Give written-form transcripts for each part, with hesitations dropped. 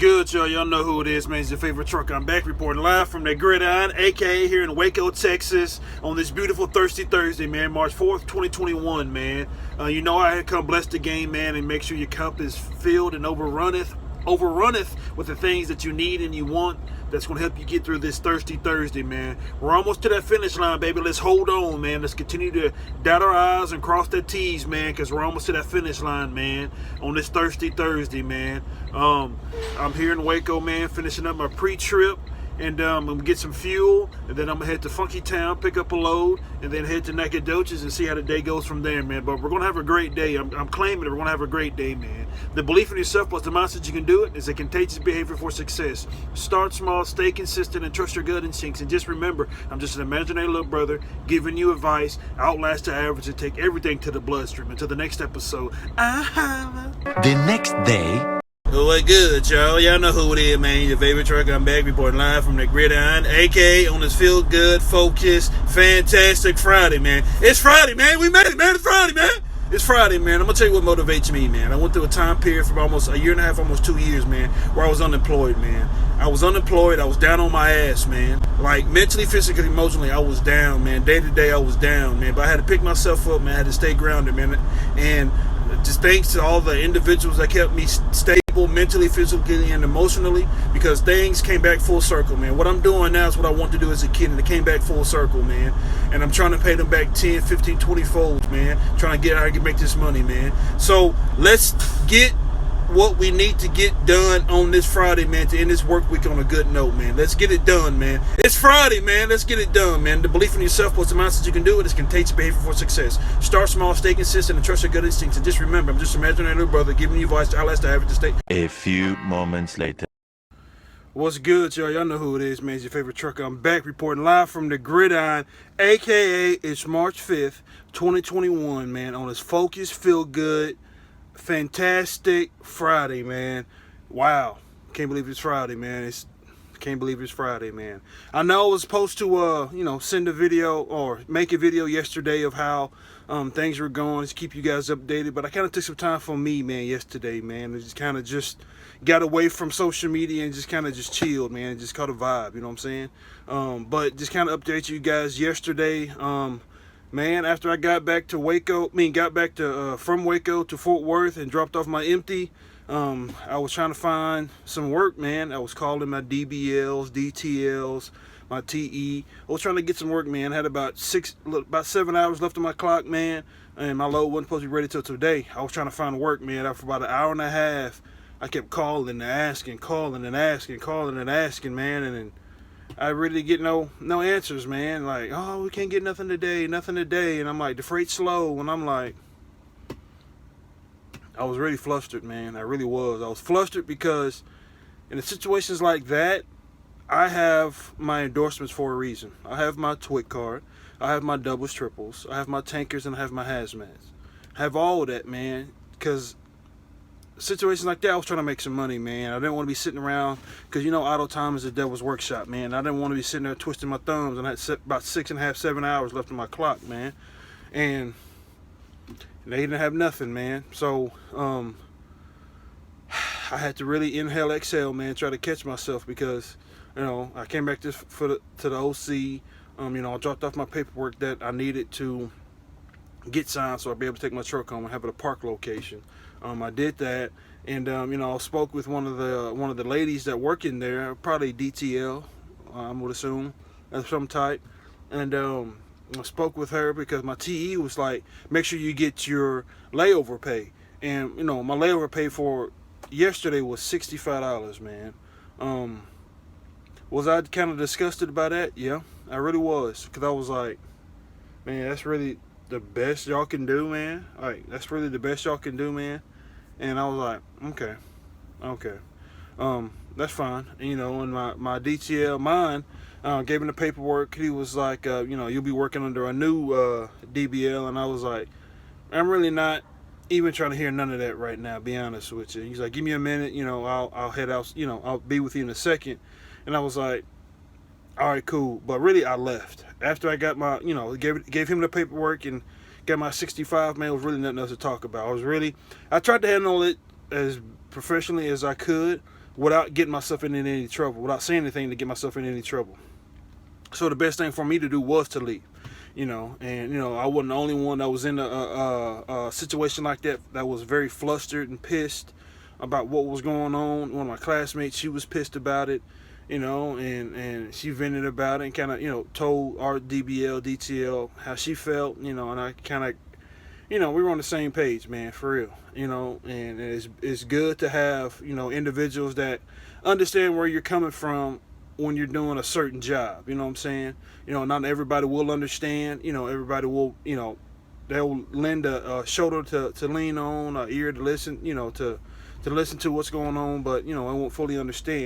good, y'all? Y'all know who it is, man. It's your favorite trucker. I'm back reporting live from the Gridiron, aka here in Waco, Texas, on this beautiful Thirsty Thursday, man. March 4th, 2021, man. You know I had come bless the game, man, and make sure your cup is filled and overrunneth with the things that you need and you want. That's going to help you get through this Thirsty Thursday, man. We're almost to that finish line, baby. Let's hold on, man. Let's continue to dot our I's and cross their T's, man, because we're almost to that finish line, man, on this Thirsty Thursday, man. I'm here in Waco, man, finishing up my pre-trip. And I'm going to get some fuel, and then I'm going to head to Funky Town, pick up a load, and then head to Nacogdoches and see how the day goes from there, man. But we're going to have a great day. I'm claiming that we're going to have a great day, man. The belief in yourself plus the mindset you can do it is a contagious behavior for success. Start small, stay consistent, and trust your gut instincts. And just remember, I'm just an imaginary little brother giving you advice, outlast the average, and take everything to the bloodstream. Until the next episode, The next day. What good, y'all? Y'all know who it is, man. Your favorite trucker. I'm back reporting live from the Gridiron, aka on this feel good, focused, fantastic Friday, man. It's Friday, man. We made it, man. It's Friday, man. It's Friday, man. I'm gonna tell you what motivates me, man. I went through a time period for almost a year and a half, almost 2 years, man, where I was unemployed, man. I was unemployed. I was down on my ass, man. Like mentally, physically, emotionally, I was down, man. Day to day, I was down, man. But I had to pick myself up, man. I had to stay grounded, man. And just thanks to all the individuals that kept me stable mentally, physically, and emotionally, because things came back full circle, man. What I'm doing now is what I wanted to do as a kid, and it came back full circle, man. And I'm trying to pay them back 10, 15, 20 folds, man. Trying to get how I can make this money, man. So let's get what we need to get done on this Friday, man, to end this work week on a good note, man. Let's get it done, man. It's Friday, man. Let's get it done, man. The belief in yourself plus the mindset you can do it is contagious behavior for success. Start small, stay consistent, and trust your gut instincts. And just remember, I'm just an imaginary little brother giving you advice to outlast the average to stay. A few moments later. What's good, y'all? Y'all know who it is, man. It's your favorite trucker. I'm back reporting live from the Gridiron, aka it's March 5th, 2021, man, on this focused, feel good, fantastic Friday, man. Wow. Can't believe it's Friday, man. Can't believe it's Friday, man. I know I was supposed to send a video or make a video yesterday of how things were going, to keep you guys updated, but I kind of took some time for me, man, yesterday, man. I just kind of just got away from social media and just kind of just chilled, man, just caught a vibe, you know what I'm saying? But just kind of update you guys yesterday. Man, after I got back to from Waco to Fort Worth and dropped off my empty, I was trying to find some work, man. I was calling my DBLs, DTLs, my TE. I was trying to get some work, man. I had about 7 hours left on my clock, man, and my load wasn't supposed to be ready till today. I was trying to find work, man. After about an hour and a half, I kept calling and asking, man, and then I really get no answers, man. Like, oh, we can't get nothing today. And I'm like, the freight's slow. And I'm like, I was really flustered, man. I really was. I was flustered because in situations like that, I have my endorsements for a reason. I have my TWIC card. I have my doubles, triples. I have my tankers, and I have my hazmats. I have all of that, man, because situations like that, I was trying to make some money, man. I didn't want to be sitting around, because idle time is the devil's workshop, man. I didn't want to be sitting there twisting my thumbs, and I had about 6.5, 7 hours left on my clock, man. And they didn't have nothing, man. So I had to really inhale, exhale, man, try to catch myself, because I came back to the OC. I dropped off my paperwork that I needed to get signed so I'd be able to take my truck home and have it a park location. I did that, and I spoke with one of the ladies that work in there, probably DTL, I would assume, of some type, and I spoke with her because my TE was like, make sure you get your layover pay, and my layover pay for yesterday was $65, man. Was I kind of disgusted by that? Yeah, I really was, because I was like, man, that's really the best y'all can do, man. Like, that's really the best y'all can do, man. And I was like, okay, that's fine. And my DTL, mine, gave him the paperwork. He was like, you'll be working under a new DBL. And I was like, I'm really not even trying to hear none of that right now, be honest with you. He's like, give me a minute, I'll head out, I'll be with you in a second. And I was like, all right, cool. But really, I left. After I got my, gave him the paperwork and got my 65, man, it was really nothing else to talk about. I tried to handle it as professionally as I could, without getting myself in any trouble, without saying anything to get myself in any trouble. So the best thing for me to do was to leave, and I wasn't the only one that was in a situation like that was very flustered and pissed about what was going on. One of my classmates, she was pissed about it, and she vented about it and kind of, told our DTL how she felt, and I kind of, we were on the same page, man, for real, and it's good to have, individuals that understand where you're coming from when you're doing a certain job, you know what I'm saying? Not everybody will understand, everybody will, they'll lend a shoulder to lean on, an ear to listen, to listen to what's going on, but, I won't fully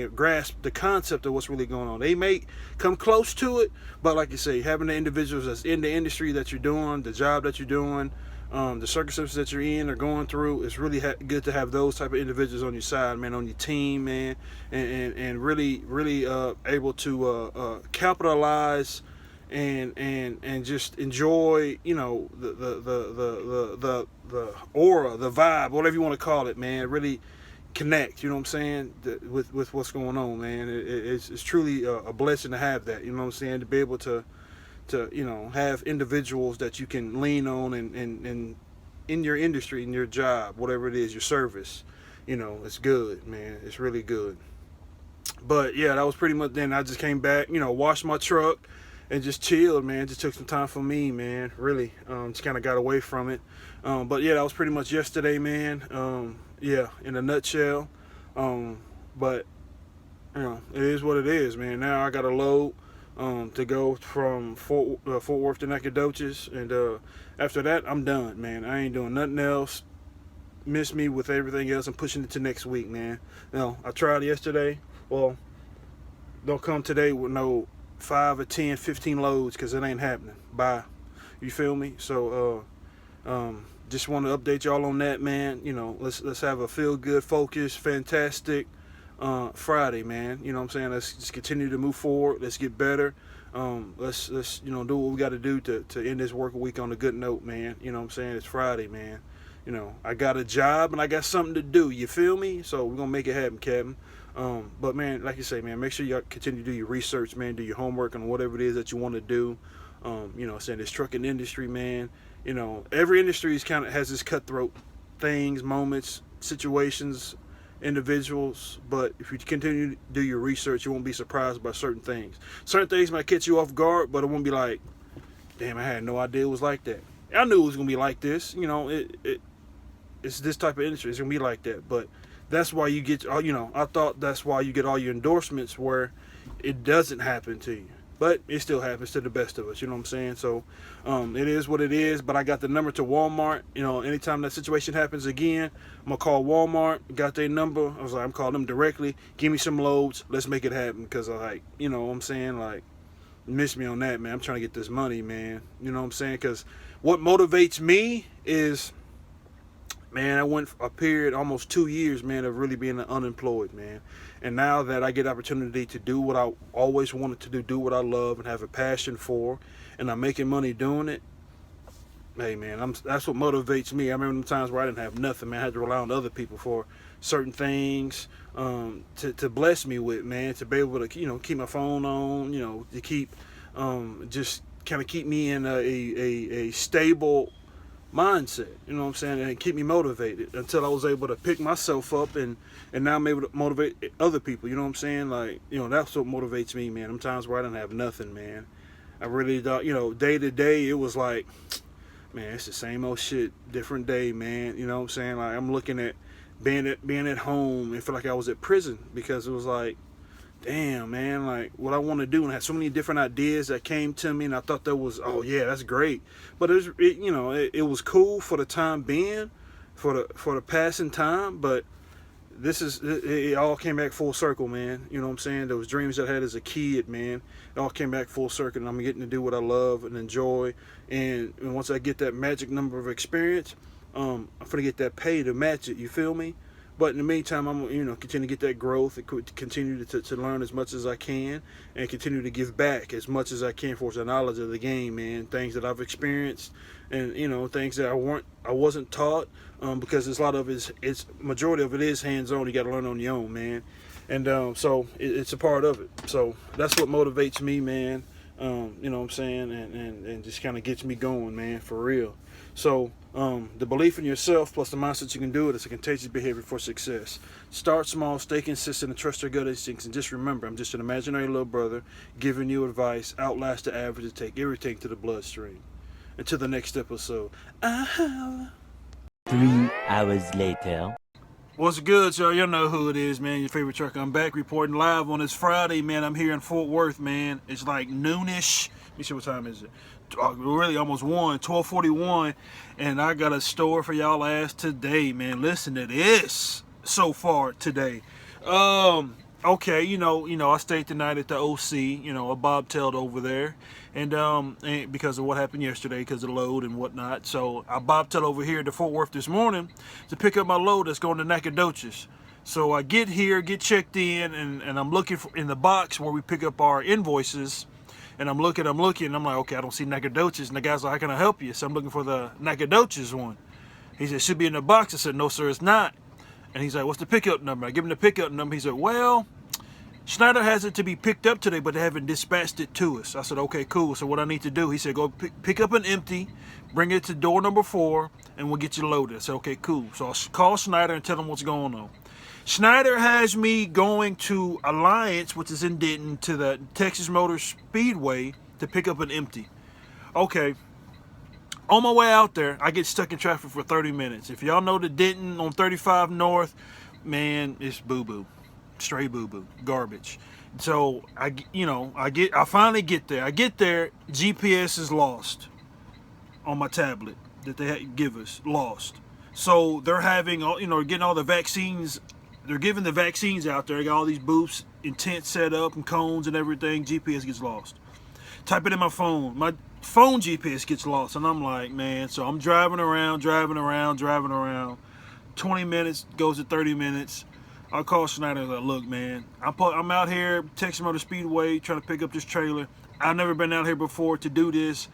grasp the concept of what's really going on. They may come close to it, but like you say, having the individuals that's in the industry that you're doing, the job that you're doing, the circumstances that you're in or going through, it's really good to have those type of individuals on your side, man, on your team, man, and really able to capitalize and just enjoy, the aura, the vibe, whatever you want to call it, man. Really connect, you know what I'm saying, with what's going on, man. It's truly a blessing to have that, you know what I'm saying, to be able to have individuals that you can lean on and in your industry, in your job, whatever it is, your service, it's good, man. It's really good. But yeah, that was pretty much. Then I just came back, washed my truck and just chilled, man. Just took some time for me, man. Really, just kind of got away from it. But yeah, that was pretty much yesterday, man. Yeah, in a nutshell. But it is what it is, man. Now I got a load to go from Fort Worth to Nacogdoches, and after that I'm done, man. I ain't doing nothing else. Miss me with everything else. I'm pushing it to next week, man. I tried yesterday. Well, don't come today with no 5 or 10, 15 loads, because it ain't happening. Bye. You feel me? So just want to update y'all on that, man. Let's have a feel good, focused, fantastic Friday, man. You know what I'm saying? Let's just continue to move forward. Let's get better. Let's do what we got to do to end this work week on a good note, man. You know what I'm saying? It's Friday, man. I got a job and I got something to do. You feel me? So we're gonna make it happen, Kevin. But man, like you say, man, make sure you continue to do your research, man. Do your homework on whatever it is that you want to do. Saying this trucking industry, man. Every industry has this cutthroat things, moments, situations, individuals, but if you continue to do your research, you won't be surprised by certain things. Certain things might catch you off guard, but it won't be like, damn, I had no idea it was like that. I knew it was gonna be like this. It's this type of industry. It's gonna be like that. But that's why you get, I thought that's why you get all your endorsements where it doesn't happen to you. But it still happens to the best of us, you know what I'm saying? So it is what it is. But I got the number to Walmart. Anytime that situation happens again, I'm going to call Walmart. Got their number. I was like, I'm calling them directly. Give me some loads. Let's make it happen. Because, you know what I'm saying? Miss me on that, man. I'm trying to get this money, man. You know what I'm saying? Because what motivates me is, man, I went a period, almost 2 years, man, of really being unemployed, man. And now that I get the opportunity to do what I always wanted to do what I love and have a passion for, and I'm making money doing it, hey, man, that's what motivates me. I remember the times where I didn't have nothing, man. I had to rely on other people for certain things to bless me with, man, to be able to, keep my phone on, to keep, just kind of keep me in a stable mindset, you know what I'm saying, and keep me motivated until I was able to pick myself up and now I'm able to motivate other people, you know what I'm saying, that's what motivates me, man. Them times where I didn't have nothing, man, I really thought, day to day, it was like, man, it's the same old shit, different day, man, you know what I'm saying, I'm looking at being at home and feel like I was at prison, because it was like, damn, man, what I want to do, and I had so many different ideas that came to me, and I thought that was, oh yeah, that's great, but it was cool for the time being, for the passing time, but it all came back full circle, man. You know what I'm saying? Those dreams that I had as a kid, man, it all came back full circle, and I'm getting to do what I love and enjoy, and once I get that magic number of experience, I'm gonna get that pay to match it, you feel me? But in the meantime, I'm continue to get that growth and continue to learn as much as I can, and continue to give back as much as I can for the knowledge of the game, man. Things that I've experienced, and things that I wasn't taught, because there's a lot of it's majority of it is hands on. You got to learn on your own, man. And so it's a part of it. So that's what motivates me, man. You know what I'm saying? And just kind of gets me going, man, for real. So the belief in yourself plus the mindset you can do it is a contagious behavior for success. Start small, stay consistent, and trust your gut instincts. And just remember, I'm just an imaginary little brother giving you advice. Outlast the average and take everything to the bloodstream. Until the next episode. 3 hours later. What's good, y'all? Y'all know who it is, man. Your favorite trucker. I'm back reporting live on this Friday, man. I'm here in Fort Worth, man. It's like noonish. Let me see what time is it. Really almost 12:41, and I got a story for y'all ass today, man. Listen to this so far today. Okay, you know, I stayed the night at the OC, a bobtailed over there, and because of what happened yesterday, because of the load and whatnot. So I bobtailed over here to Fort Worth this morning to pick up my load that's going to Nacogdoches. So I get here, get checked in, and I'm looking in the box where we pick up our invoices. And I'm looking, I'm like, okay, I don't see Nacogdoches. And the guy's like, how can I help you? So I'm looking for the Nacogdoches one. He said, should be in the box. I said, no, sir, it's not. And he's like, what's the pickup number? I give him the pickup number. He said, well, Schneider has it to be picked up today, but they haven't dispatched it to us. I said, okay, cool. So what I need to do, he said, go pick up an empty, bring it to door number 4, and we'll get you loaded. I said, okay, cool. So I'll call Schneider and tell him what's going on. Schneider has me going to Alliance, which is in Denton, to the Texas Motor Speedway to pick up an empty. Okay. On my way out there, I get stuck in traffic for 30 minutes. If y'all know the Denton on 35 North, man, it's boo-boo. Straight boo-boo. Garbage. So, I finally get there. I get there, GPS is lost on my tablet that they give us. Lost. So, they're having, getting all the vaccines. They're giving the vaccines out there. They got all these booths and tents set up and cones and everything. GPS gets lost. Type it in my phone. My phone GPS gets lost. And I'm like, man. So I'm driving around. 20 minutes goes to 30 minutes. I call Schneider and like, look, man. I'm out here, Texas Motor Speedway, trying to pick up this trailer. I've never been out here before to do this.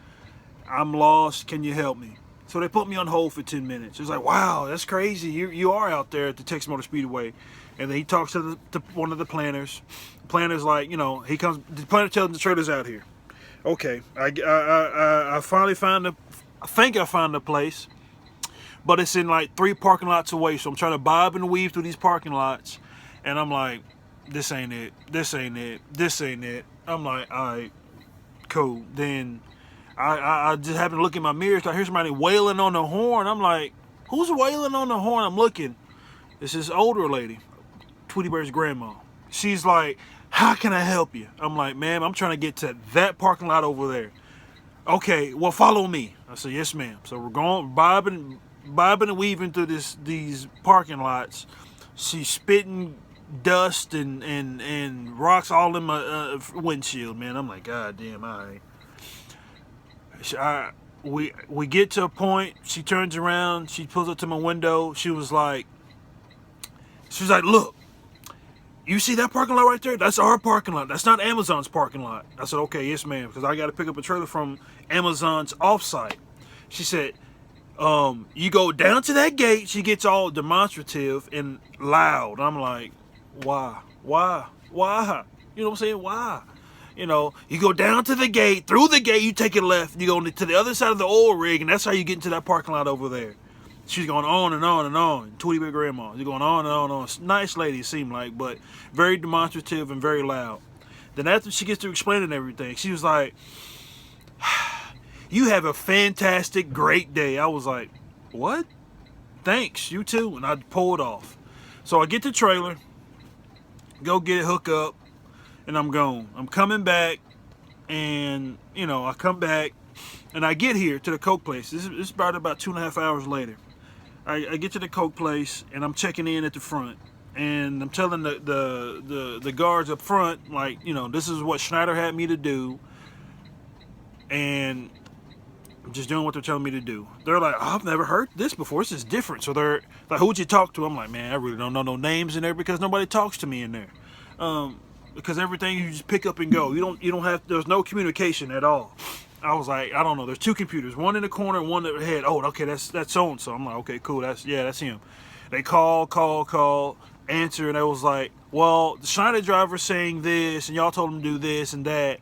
I'm lost. Can you help me? So they put me on hold for 10 minutes. It's like, wow, that's crazy. You are out there at the Texas Motor Speedway. And then he talks to one of the planners. The planner's like, he comes, the planner tells him the trailer's out here. Okay, I finally I think I found the place. But it's in like 3 parking lots away. So I'm trying to bob and weave through these parking lots. And I'm like, this ain't it. I'm like, all right, cool. Then I just happened to look in my mirrors. I hear somebody wailing on the horn. I'm like, who's wailing on the horn? I'm looking. It's this older lady, Tweety Bird's grandma. She's like, how can I help you? I'm like, ma'am, I'm trying to get to that parking lot over there. Okay, well, follow me. I said, yes, ma'am. So we're going bobbing and weaving through these parking lots. She's spitting dust and rocks all in my windshield, man. I'm like, God damn, all right. We get to a point. She turns around. She pulls up to my window. She was like, look, you see that parking lot right there? That's our parking lot. That's not Amazon's parking lot. I said, okay, yes, ma'am, because I got to pick up a trailer from Amazon's offsite. She said, you go down to that gate. She gets all demonstrative and loud. I'm like, why? You know what I'm saying? Why? You go down to the gate, through the gate, you take it left, you go to the other side of the oil rig, and that's how you get into that parking lot over there. She's going on and on and on. Tweety Bird grandma. She's going on and on and on. Nice lady, it seemed like, but very demonstrative and very loud. Then after she gets to explaining everything, she was like, you have a fantastic, great day. I was like, what? Thanks, you too. And I pulled off. So I get the trailer, go get it, hook up, and I'm gone. I'm coming back, and, I come back, and I get here to the Coke place. This is about 2.5 hours later. I get to the Coke place, and I'm checking in at the front. And I'm telling the guards up front, like, this is what Schneider had me to do. And I'm just doing what they're telling me to do. They're like, oh, I've never heard this before. This is different. So they're like, who'd you talk to? I'm like, man, I really don't know no names in there because nobody talks to me in there. Because everything you just pick up and go. You don't have, there's no communication at all. I was like, I don't know. There's 2 computers, one in the corner and one at the head. Oh, okay, that's so-and-so. I'm like, okay, cool. That's him. They call. answer, and I was like, well, the Schneider driver's saying this, and y'all told him to do this and that.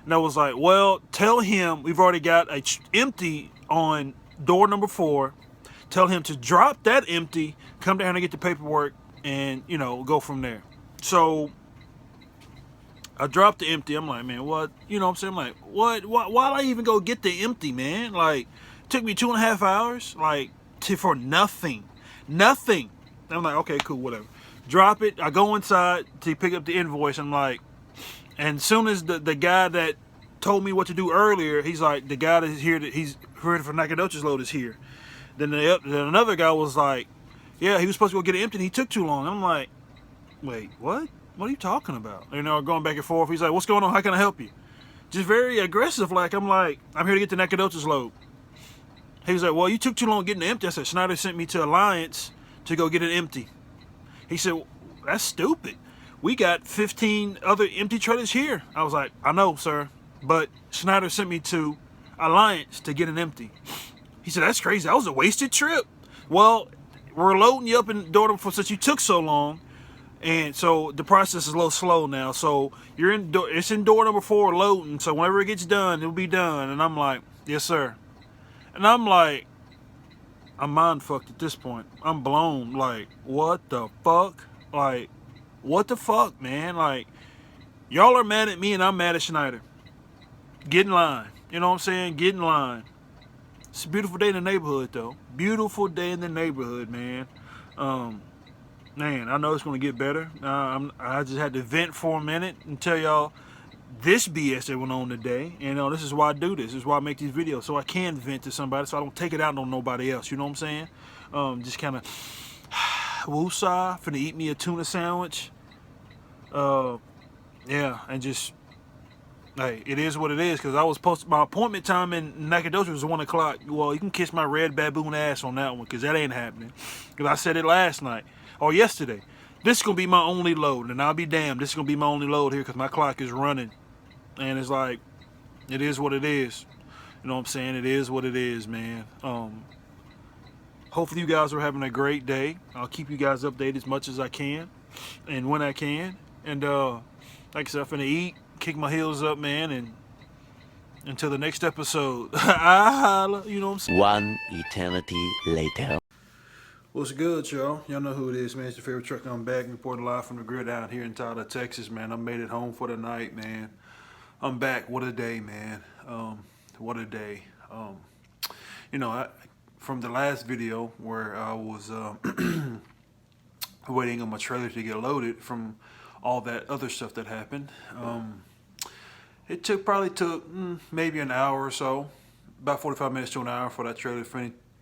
And I was like, well, tell him we've already got a empty on door number 4. Tell him to drop that empty, come down and get the paperwork, and, you know, go from there. So I dropped the empty. I'm like, man, what? You know what I'm saying? I'm like, what? Why'd I even go get the empty, man? Like, it took me 2.5 hours, like, for nothing. Nothing. I'm like, okay, cool, whatever. Drop it. I go inside to pick up the invoice. I'm like, and as soon as the guy that told me what to do earlier, he's like, the guy that's here, he's here for Nacogdoches load is here. Then another guy was like, yeah, he was supposed to go get it empty, and he took too long. I'm like, wait, what? What are you talking about? You know, going back and forth. He's like, what's going on? How can I help you? Just very aggressive. Like, I'm like, I'm here to get the Nacogdoches load. He was like, well, you took too long getting the empty. I said, Schneider sent me to Alliance to go get it empty. He said, well, that's stupid. We got 15 other empty trailers here. I was like, I know, sir, but Schneider sent me to Alliance to get an empty. He said, that's crazy. That was a wasted trip. Well, we're loading you up in door number 4 since you took so long. And so the process is a little slow now. So it's in door number 4 loading. So whenever it gets done, it'll be done. And I'm like, yes, sir. And I'm like, I'm mind fucked at this point. I'm blown. Like, what the fuck? Like, what the fuck, man? Like, y'all are mad at me and I'm mad at Schneider. Get in line. You know what I'm saying? Get in line. It's a beautiful day in the neighborhood, though. Beautiful day in the neighborhood, man. Man, I know it's going to get better. I just had to vent for a minute and tell y'all this BS that went on today. And this is why I do this. This is why I make these videos. So I can vent to somebody so I don't take it out on nobody else. You know what I'm saying? Just kind of woosah, finna eat me a tuna sandwich. Yeah, and just... Hey, it is what it is, because I was supposed to, my appointment time in Nacogdoches was 1 o'clock. Well, you can kiss my red baboon ass on that one, because that ain't happening. Because I said it last night, or yesterday. This is going to be my only load, and I'll be damned, this is going to be my only load here, because my clock is running. And it's like, it is what it is. You know what I'm saying? It is what it is, man. Hopefully you guys are having a great day. I'll keep you guys updated as much as I can, and when I can. And like I said, I'm finna eat, kick my heels up, man, and until the next episode, I holla, you know what I'm saying? One eternity later. What's good, y'all? Y'all know who it is, man. It's your favorite truck. I'm back, reporting live from the grid out here in Tyler, Texas, man. I made it home for the night, man. I'm back. What a day, man. What a day. From the last video where I was waiting on my trailer to get loaded from all that other stuff that happened, it probably took maybe an hour or so, about 45 minutes to an hour for that trailer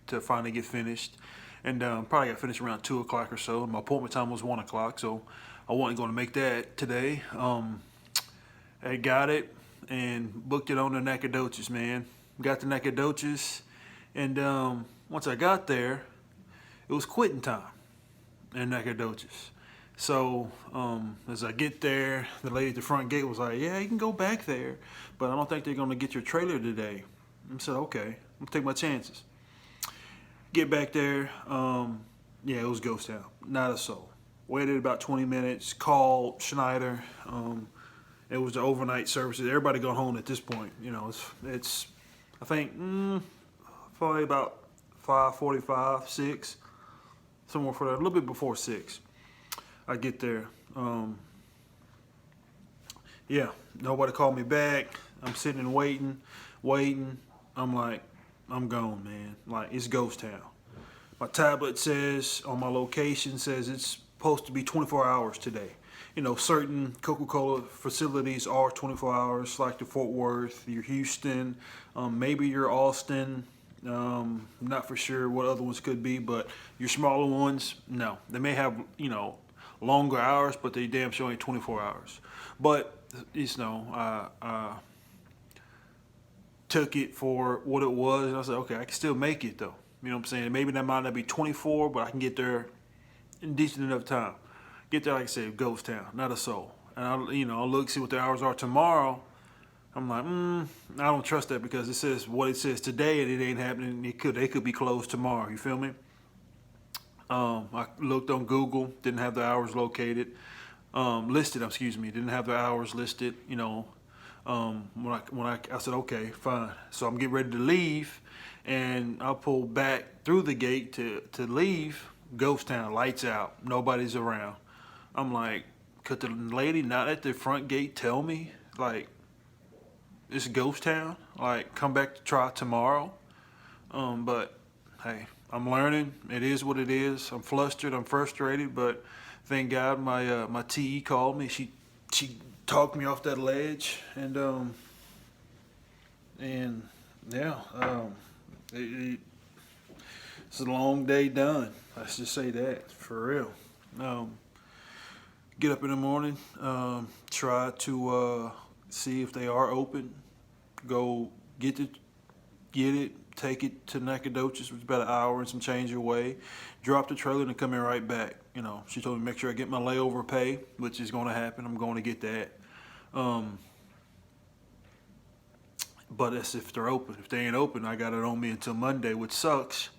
to finally get finished. And probably got finished around 2 o'clock or so. My appointment time was 1 o'clock, so I wasn't going to make that today. I got it and booked it on the Nacogdoches, man. Got the Nacogdoches, and once I got there, it was quitting time in Nacogdoches. So as I get there, the lady at the front gate was like, yeah, you can go back there, but I don't think they're going to get your trailer today. I said, okay, I'll take my chances. Get back there, yeah, it was ghost town, not a soul. Waited about 20 minutes, called Schneider. It was the overnight services. Everybody gone home at this point. You know, it's I think, probably about 5:45, 6, somewhere for that, a little bit before 6. I get there. Yeah, nobody called me back. I'm sitting and waiting. I'm like, I'm gone, man. Like, it's ghost town. My tablet says, on my location, says it's supposed to be 24 hours today. You know, certain Coca-Cola facilities are 24 hours, like the Fort Worth, your Houston, maybe your Austin. Not for sure what other ones could be, but your smaller ones, no. They may have, longer hours, but they damn sure ain't 24 hours. But, I took it for what it was, and I said, okay, I can still make it, though. You know what I'm saying? Maybe that might not be 24, but I can get there in decent enough time. Get there, like I said, ghost town, not a soul. And I'll look, see what the hours are tomorrow. I'm like, I don't trust that, because it says what it says today, and it ain't happening. They could be closed tomorrow. You feel me? I looked on Google, didn't have the hours listed. Excuse me, didn't have the hours listed. You know, I said okay, fine. So I'm getting ready to leave, and I pull back through the gate to leave. Ghost town, lights out, nobody's around. I'm like, could the lady not at the front gate tell me like it's ghost town? Like, come back to try tomorrow. But hey, I'm learning. It is what it is. I'm flustered. I'm frustrated. But thank God my TE called me. She talked me off that ledge, and yeah, it's a long day done. Let's just say that for real. Get up in the morning, try to see if they are open. Go get it, take it to Nacogdoches, which is about an hour and some change away. Drop the trailer and come in right back. You know, she told me to make sure I get my layover pay, which is going to happen. I'm going to get that. But that's if they're open. If they ain't open, I got it on me until Monday, which sucks.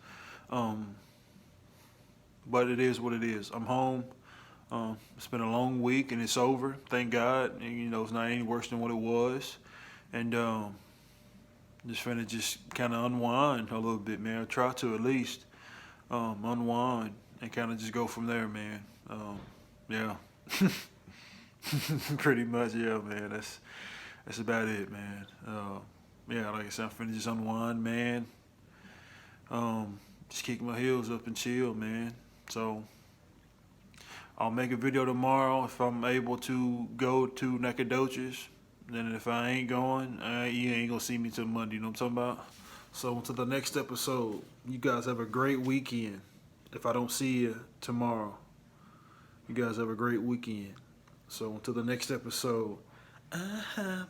But it is what it is. I'm home. It's been a long week and it's over. Thank God. And, you know, it's not any worse than what it was. And just finna just kind of unwind a little bit, man. I try to at least unwind and kind of just go from there, man. Yeah. Pretty much, yeah, man. That's about it, man. Yeah, like I said, I'm finna just unwind, man. Just kick my heels up and chill, man. So I'll make a video tomorrow if I'm able to go to Nacogdoches. Then if I ain't going, you ain't gonna see me till Monday. You know what I'm talking about? So until the next episode, you guys have a great weekend. If I don't see you tomorrow, you guys have a great weekend. So until the next episode, I have